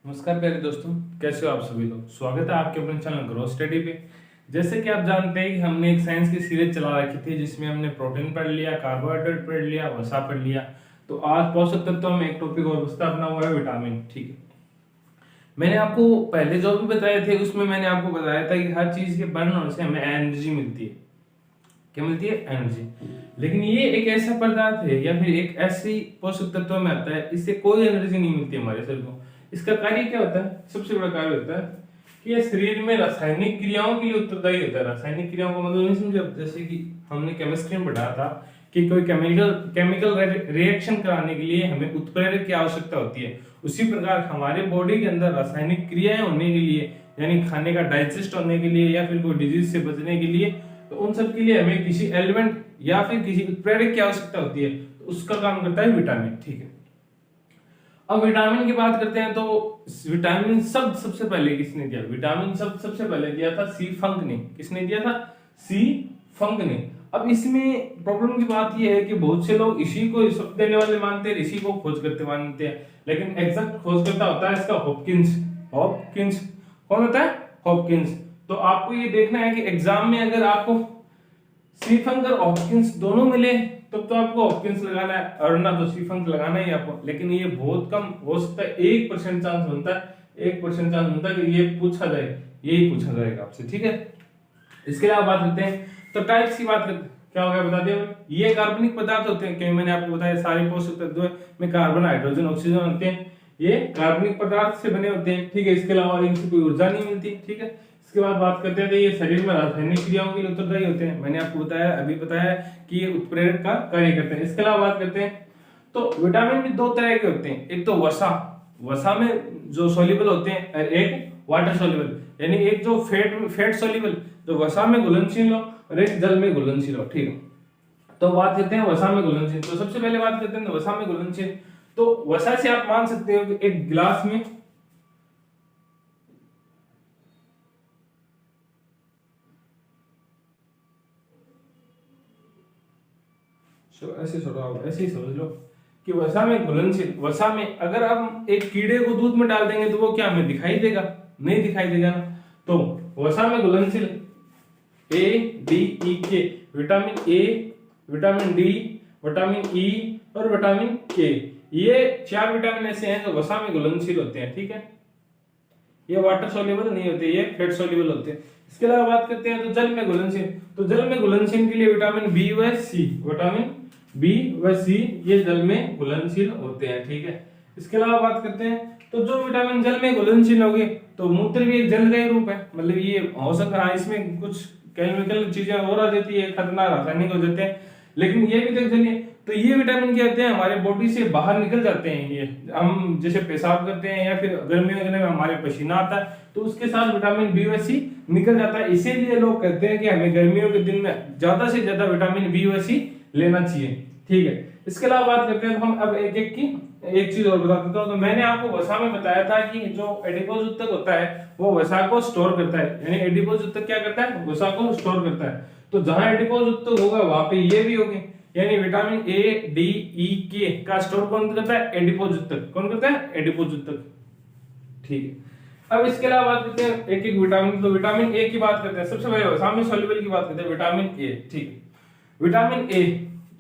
नमस्कार प्यारे दोस्तों, कैसे हो आप सभी लोग। स्वागत है आपके अपने चैनल ग्रो स्टडी पे। जैसे कि आप जानते हैं कि हमने एक साइंस की सीरीज चला रखी थी जिसमें हमने प्रोटीन पढ़ लिया, कार्बोहाइड्रेट पढ़ लिया, वसा पढ़ लिया। तो आज पोषक तत्वों में एक टॉपिक और बचता अपना हुआ है विटामिन। ठीक है, मैंने आपको पहले जो भी बताए थे उसमें मैंने आपको बताया था कि हर चीज के बनने होने से हमें एनर्जी मिलती है। क्या मिलती है? एनर्जी। लेकिन ये एक ऐसा पदार्थ है या फिर एक ऐसी पोषक तत्व में आता है, इससे कोई एनर्जी नहीं मिलती हमारे शरीर को। इसका कार्य क्या होता है? सबसे बड़ा कार्य होता है कि ये शरीर में रासायनिक क्रियाओं के लिए उत्तरदायी होता है। रासायनिक क्रियाओं का मतलब नहीं समझे? जैसे कि हमने केमिस्ट्री में पढ़ा था कि कोई केमिकल रिएक्शन कराने के लिए हमें उत्प्रेरक की आवश्यकता होती है। उसी प्रकार हमारे बॉडी के अंदर रासायनिक क्रियाएं होने के लिए, यानी खाने का डाइजेस्ट होने के लिए या फिर कोई डिजीज से बचने के लिए, तो उन सब के लिए हमें किसी एलिमेंट या फिर किसी उत्प्रेरक की आवश्यकता होती है। तो उसका काम करता है विटामिन। ठीक है, अब विटामिन की बात करते हैं तो विटामिन सबसे पहले किसने दिया? विटामिन सबसे पहले दिया था सी फंक ने। किसने दिया था? सी फंक ने। अब इसमें प्रॉब्लम की बात यह है कि बहुत से लोग इसी को सब देने वाले मानते हैं, इसी को खोज करते मानते हैं, लेकिन एग्जैक्ट खोज करता होता है इसका हॉपकिंस। हॉपकिंस कौन होता है? हॉपकिंस। तो आपको ये देखना है कि एग्जाम में अगर आपको सी फंक और हॉपकिंस दोनों मिले तब तो आपको हॉपकिंस लगाना है, और ना तो सी फंक लगाना है आपको। लेकिन ये बहुत कम हो सकता है, 1% चांस बनता है, 1% चांस बनता है कि ये पूछा जाए, यही पूछा जाएगा आपसे। ठीक है, इसके अलावा बात करते हैं तो टाइप्स की बात करते क्या हो गया बता दिया। ये कार्बनिक पदार्थ होते हैं, क्योंकि मैंने आपको बताया सारे पोषक तत्वों में कार्बन, हाइड्रोजन, ऑक्सीजन होते हैं। ये कार्बनिक पदार्थ से बने होते हैं। ठीक है, इसके अलावा इनसे कोई ऊर्जा नहीं मिलती। ठीक है, इसके बाद बात करते हैं तो ये शरीर में रासायनिक क्रियाओं के लिए उत्तरदायी होते हैं। मैंने आपको बताया कि ये उत्प्रेरक का कार्य करते हैं। इसके अलावा बात करते हैं तो विटामिन भी दो तरह के होते हैं। एक तो वसा में जो सॉल्युबल होते हैं, एक वाटर सॉल्युबल, यानी एक जो फैट सॉल्युबल जो वसा में घुलनशील हो और एक जल में घुलनशील हो। ठीक है, तो बात करते हैं वसा में घुलनशील। तो सबसे पहले बात करते हैं वसा में घुलनशील। तो वसा से आप मान सकते हो कि एक गिलास में ऐसे ही समझ लो कि वसा में घुलनशील। वसा में अगर हम एक कीड़े को दूध में डाल देंगे तो वो क्या हमें दिखाई देगा? नहीं दिखाई देगा ना। तो वसा में घुलनशील ए डी ई के, vitamin A, vitamin D, vitamin E और विटामिन के, ये 4 विटामिन ऐसे हैं जो वसा में घुलनशील होते हैं। ठीक है, ये वाटर सॉल्युबल नहीं होते, ये फैट सॉल्युबल होते हैं। इसके अलावा बात करते हैं तो जल में घुलनशील। तो जल में घुलनशील के लिए विटामिन बी व सी, विटामिन बी व सी ये जल में घुलनशील होते हैं। ठीक है, इसके अलावा बात करते हैं तो जो विटामिन जल में घुलनशील होंगे तो मूत्र भी एक जल का ही रूप है। मतलब ये हो सकता है इसमें कुछ केमिकल चीजें और आ जाती है, खतरनाक रासायनिक हो जाते हैं, लेकिन ये भी देख चलिए तो ये विटामिन क्या होते हैं, हमारे बॉडी से बाहर निकल जाते हैं। ये हम जैसे पेशाब करते हैं या फिर गर्मियों के में हमारे पसीना आता है तो उसके साथ विटामिन बी व सी निकल जाता है। इसीलिए लोग कहते हैं कि हमें गर्मियों के दिन में ज्यादा से ज्यादा विटामिन बी व सी लेना चाहिए। ठीक है, इसके अलावा बात करते हैं तो हम अब एक चीज और बता देता हूँ। तो मैंने आपको वसा में बताया था कि जो एडिपोज ऊतक होता है वो वसा को स्टोर करता है, यानी एडिपोज ऊतक क्या करता है? वसा को स्टोर करता है। तो जहां एडिपोज ऊतक होगा वहां पे ये भी होंगे, यानी विटामिन ए डी ई के का स्टोर कौन करता है? एडिपोज ऊतक। कौन करता है? एडिपोज ऊतक। ठीक है, अब इसके अलावा बात करते हैं एक एक विटामिन। तो विटामिन ए की बात करते हैं, सबसे पहले वसा में सॉल्युबल की बात करते हैं, विटामिन ए। ठीक है, विटामिन ए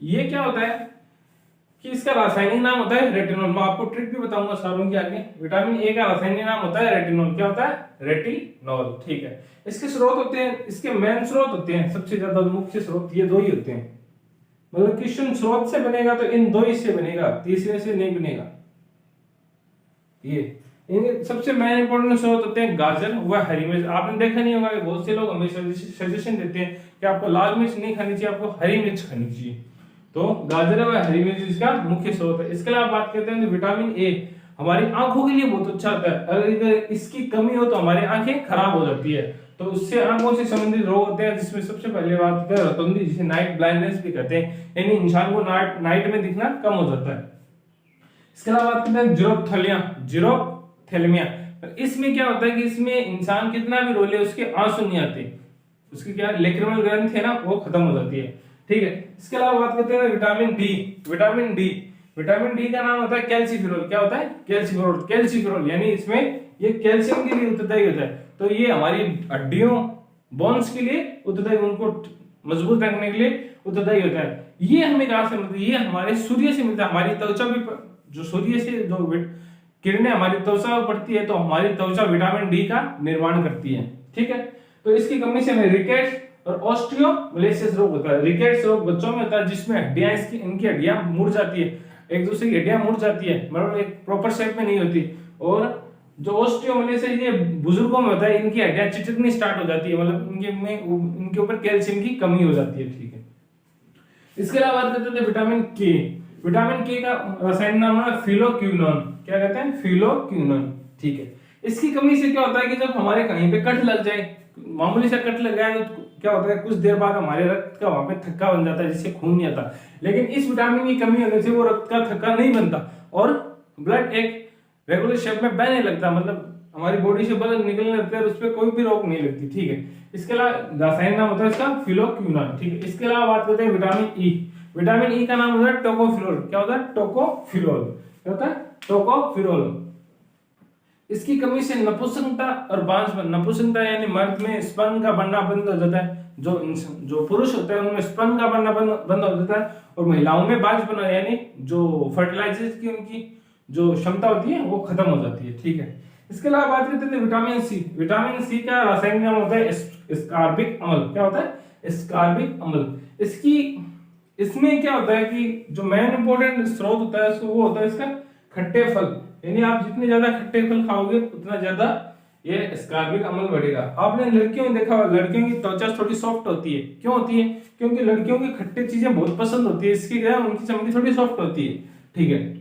ये क्या होता है कि इसका रासायनिक नाम होता है रेटिनॉल। मैं आपको ट्रिक भी बताऊंगा सारों के आगे। विटामिन ए का रासायनिक नाम होता है रेटिनॉल। क्या होता है? रेटिनॉल। ठीक है, इसके स्रोत होते हैं, इसके मेन स्रोत होते हैं, सबसे ज्यादा मुख्य स्रोत ये दो ही होते हैं। मतलब किस स्रोत से बनेगा तो इन दो ही से बनेगा, तीसरे से नहीं बनेगा। ये इनके सबसे मेन इंपॉर्टेंट स्रोत होते हैं गाजर व हरी मिर्च। आपने देखा नहीं होगा कि बहुत से लोग हमें सजेशन देते हैं कि आपको लाल मिर्च नहीं खानी चाहिए, आपको हरी मिर्च खानी चाहिए। तो गाजर व हरी मिर्च इसका मुख्य स्रोत है। इसके अलावा बात करते हैं तो विटामिन ए हमारी आंखों के लिए बहुत अच्छा होता है। अगर इसकी कमी हो तो हमारी आंखें खराब हो जाती है, तो उससे आंखों से संबंधित रोग होते हैं, जिसमें सबसे पहले बात करते हैं रतौंधी, जिसे नाइट ब्लाइंडनेस भी कहते हैं, यानी इंसान को नाइट में दिखना कम हो जाता है। इसके अलावा बात करते हैं जीरोप्थेल्मिया। इसमें क्या होता है कि इसमें इंसान कितना भी रोले उसके आंसू नहीं आते, उसकी क्या लेक्रिमल ग्रंथि है ना वो खत्म हो जाती है। ठीक है, इसके अलावा बात करते हैं vitamin D. Vitamin D vitamin D का नाम होता है कैल्सीफेरॉल। क्या होता है? कैल्सीफेरॉल। कैल्सीफेरॉल यानी इसमें ये कैल्शियम के लिए उत्तरदायी होता है। तो ये हमारी हड्डियों बोन्स के लिए उत्तरदायी, उनको मजबूत रखने के लिए उत्तरदायी होता है। ये हमें कहां से मिलता है? ये हमारे सूर्य से मिलता है। हमारी त्वचा भी जो सूर्य से जो किरणें हमारी त्वचा पर पड़ती है तो हमारी त्वचा विटामिन डी का निर्माण करती है। ठीक है, तो इसकी कमी से हमें रिकेट्स और ऑस्टियोमलेसिस रोग होता है। रिकेट्स रोग बच्चों में होता है जिसमें हड्डियां इनकी हड्डियां मुड़ जाती है, एक दूसरे की हड्डियां मुड़ जाती है, मतलब एक प्रॉपर शेप में नहीं होती। और जो ऑस्टियोमलेसिस ये बुजुर्गों में होता है, इनकी हड्डियां चिटकनी स्टार्ट हो जाती है, मतलब इनके ऊपर कैल्शियम की कमी हो जाती है। ठीक है, इसके अलावा बात करते हैं विटामिन के। विटामिन के का रासायनिक नाम है फिलोक्विनोन। क्या कहते हैं? फिलोक्विनोन। ठीक है, इसकी कमी से क्या होता है कि जब हमारे कहीं पे कट लग जाए, मामूली सा कट लग जाए, तो क्या होता है कुछ देर बाद हमारे रक्त का वहां पे थक्का बन जाता है जिससे खून नहीं आता। लेकिन इस विटामिन की कमी होने से वो रक्त का थक्का नहीं बनता और ब्लड एक रेगुलर शेप में बहने लगता, मतलब हमारी बॉडी से ब्लड निकलने लगता है, उस पर कोई भी रोग नहीं लगती। ठीक है, इसके अलावा रासायनिक नाम होता है इसका फिलोक्विनोन। ठीक है, इसके अलावा बात करते हैं विटामिन ई। विटामिन ई का नाम होता है टोकोफिरोल। क्या होता है? टोकोफिरोल। क्या होता है? टोकोफिरोल। इसकी कमी से नपुंसकता और बांझपन, नपुंसकता यानी मर्द में स्पर्म का बनना बंद हो जाता है, जो पुरुष होते हैं उनमें स्पर्म का बनना बंद हो जाता है, और महिलाओं में बांझपन यानी जो फर्टिलाइजर की उनकी जो क्षमता होती है वो खत्म हो जाती है। ठीक है, इसके अलावा बात करते हैं विटामिन सी। विटामिन सी का रासायनिक नाम होता है स्कार्बिक अम्ल। क्या होता है? स्कार्बिक अम्ल। इसमें क्या होता है कि जो मेन इंपॉर्टेंट स्रोत होता है वो होता है इसका खट्टे फल, यानी आप जितने ज्यादा खट्टे फल खाओगे उतना ज्यादा ये स्कार्बिक अम्ल बढ़ेगा। आपने लड़कियों में देखा, लड़कियों की त्वचा थोड़ी सॉफ्ट होती है। क्यों होती है? क्योंकि लड़कियों की खट्टे चीजें बहुत पसंद होती है, इसकी क्या उनकी चमड़ी थोड़ी सॉफ्ट होती है। ठीक है,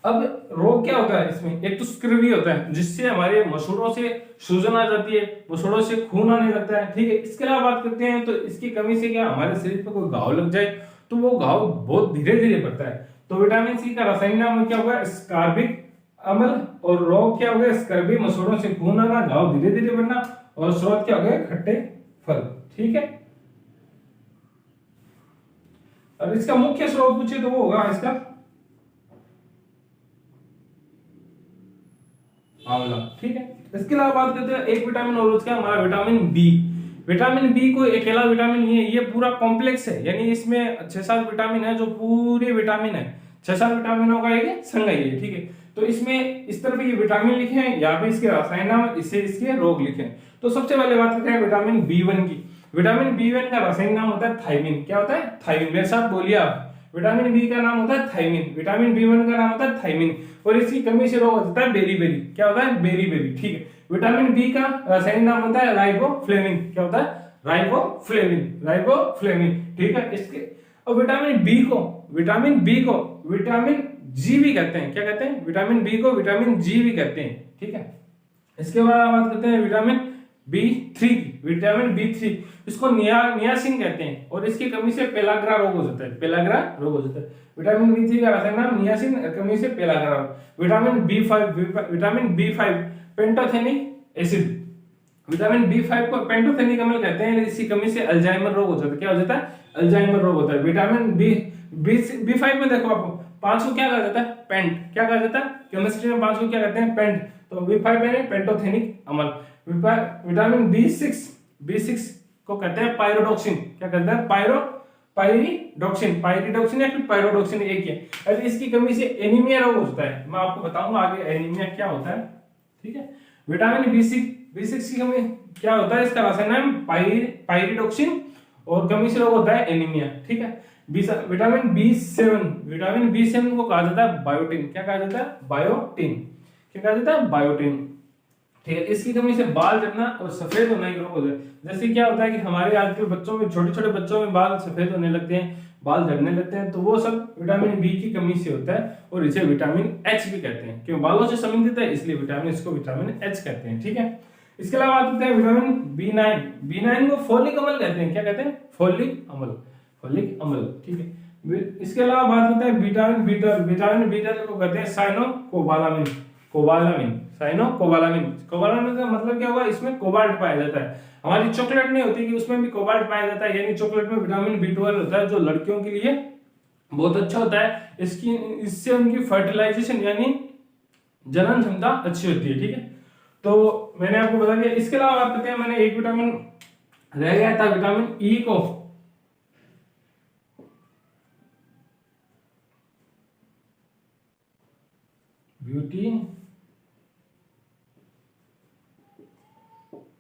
अब रोग क्या होता है इसमें? एक तो स्क्रवी होता है जिससे हमारे मसूड़ों से सूजन आ जाती है, मसूड़ों से खून आने लगता है। ठीक है, इसके अलावा बात करते हैं तो इसकी कमी से क्या हमारे शरीर पर कोई घाव लग जाए तो वो घाव बहुत धीरे धीरे बढ़ता है। तो विटामिन सी का रासायनिक नाम क्या होगा? स्कार्बिक अम्ल। और रोग क्या हो गया? स्कर्वी, मसूड़ों से खून आना, घाव धीरे धीरे बढ़ना, और स्रोत क्या हो गया? खट्टे फल। ठीक है, अब इसका मुख्य स्रोत पूछे तो वो होगा इसका आंवला। ठीक है, इसके अलावा बात करते हैं एक विटामिन और उसका हमारा विटामिन बी। विटामिन बी को अकेला विटामिन नहीं है, ये पूरा कॉम्प्लेक्स है, यानी इसमें 6-7 विटामिन है जो पूरे विटामिन है, 6-7 विटामिनों का एक संघ है। ठीक है, तो इसमें इस तरफ ये विटामिन लिखे हैं, यहाँ पे इसके रासायनिक नाम, इससे इसके रोग लिखे हैं। तो सबसे पहले बात करते हैं विटामिन बी1 की। विटामिन बी1 का रासायनिक नाम होता है थायमिन। क्या होता है? थायमिन। मेरे साथ बोलिए आप, विटामिन बी का नाम होता है थायमिन, विटामिन बी1 का नाम होता है थायमिन, और इसकी कमी से रोग होता है बेरीबेरी। क्या होता है? बेरीबेरी। ठीक है, विटामिन बी का रासायनिक नाम होता है राइबोफ्लेविन। क्या होता है? Riboflavin, riboflavin. ठीक है, इसके और विटामिन बी को विटामिन जी भी कहते हैं। क्या कहते हैं? विटामिन बी को विटामिन जी भी कहते हैं। ठीक है, इसके बाद बात करते हैं विटामिन बी3 की। विटामिन बी3 इसको नियासिन कहते हैं, और इसकी कमी से पेलाग्रा रोग हो जाता है। पेलाग्रा रोग हो जाता है। विटामिन बी3 का रासायनिक नाम नियासिन, कमी से pellagra. Vitamin B five pantothenic acid. Vitamin B five को पेंटोथेनिक अम्ल कहते हैं, इसकी कमी से अल्जाइमर रोग हो जाता है। क्या हो जाता है? अल्जाइमर रोग होता है। विटामिन बी5 में देखो आपको 5 को क्या कहा जाता है? पेंट। क्या कहा जाता है? केमिस्ट्री में 5 को क्या कहते हैं? पेंट। तो बी5 यानी पेंटोथेनिक अम्ल। विटामिन बी6 को कहते हैं पायरोडॉक्सिन। क्या कहते हैं? पायरिडॉक्सिन या फिर पायरोडॉक्सिन, एक ही है। अगर इसकी कमी से एनीमिया रोग होता है, मैं आपको बताऊंगा आगे एनीमिया क्या होता है। ठीक है, विटामिन बी6 की कमी क्या होता है? इसका रासायनिक नाम पायरिडॉक्सिन, और कमी से रोग होता है एनीमिया। ठीक है, विटामिन बी7 को कहा जाता है बायोटिन। क्या कहा जाता है? बायोटिन। क्या कहा जाता है? बायोटिन। ठीक है, इसकी कमी से बाल झड़ना और सफेद होने के रोग होते हैं। जैसे क्या होता है कि हमारे आजकल बच्चों में, छोटे छोटे बच्चों में बाल सफेद होने लगते हैं, बाल झड़ने लगते हैं, तो वो सब विटामिन बी की कमी से होता है, और इसे विटामिन एच भी कहते हैं। क्यों? बालों से संबंधित है इसलिए इसको विटामिन एच कहते हैं। ठीक है, इसके अलावा आते हैं विटामिन बी9 को फोलिक अम्ल कहते हैं। क्या कहते हैं? फोलिक अम्ल। ठीक है, इसके अलावा बात करते हैं विटामिन बी12 को कहते हैं साइनोकोबालामिन। कोबालामिन का मतलब क्या होगा? इसमें कोबाल्ट पाया जाता है। हमारी चॉकलेट नहीं होती कि उसमें भी कोबाल्ट पाया जाता है, यानी चॉकलेट में विटामिन बी12 होता है, जो लड़कियों के लिए बहुत अच्छा होता है। इससे उनकी फर्टिलाइजेशन यानी जनन क्षमता अच्छी होती है। ठीक है, तो मैंने आपको बता दिया। इसके अलावा बात करते हैं, मैंने एक विटामिन रह गया था, विटामिन ई को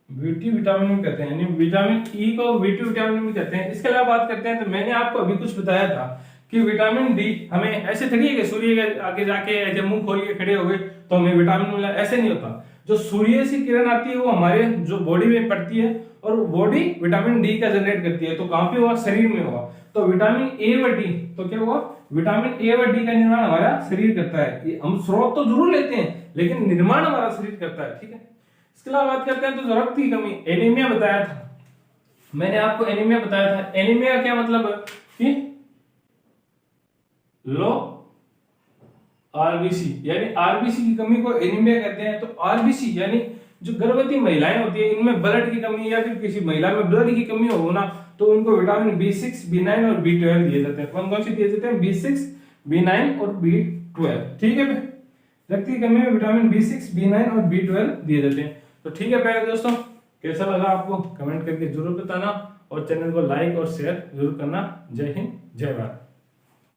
ब्यूटी विटामिन भी कहते हैं, यानी विटामिन ई को ब्यूटी विटामिन भी कहते हैं। इसके अलावा बात करते हैं, तो मैंने आपको अभी कुछ बताया था कि विटामिन डी हमें ऐसे थोड़ी है कि सूर्य के आगे जाके ऐसे मुंह खोल के खड़े हो गए तो हमें विटामिन मिला, ऐसे नहीं होता। जो सूर्य से किरण आती है वो हमारे जो बॉडी में पड़ती है और बॉडी विटामिन डी का जनरेट करती है। तो कहां पे हुआ? शरीर में हुआ। तो विटामिन ए व डी, तो क्या हुआ? विटामिन ए व डी का निर्माण हमारा शरीर करता है। हम स्रोत तो जरूर लेते हैं लेकिन निर्माण हमारा शरीर करता है। ठीक है, इसके अलावा बात करते हैं तो रक्त की कमी, एनीमिया बताया था मैंने आपको, एनीमिया बताया था। एनीमिया का क्या मतलब है कि लो आरबीसी, यानी आरबीसी की कमी को एनीमिया कहते हैं। तो आरबीसी यानी जो गर्भवती महिलाएं होती है इनमें ब्लड की कमी, या फिर किसी महिला में ब्लड की कमी हो ना, तो उनको विटामिन B6, B9 और B12 दिए जाते हैं। कौन कौन से दिए जाते हैं? B6, B9 और B12। ठीक है, रक्त की कमी में विटामिन B6, B9 और B12 दिए जाते हैं। तो ठीक है प्यारे दोस्तों, कैसा लगा आपको कमेंट करके जरूर बताना और चैनल को लाइक और शेयर जरूर करना। जय हिंद, जय भारत।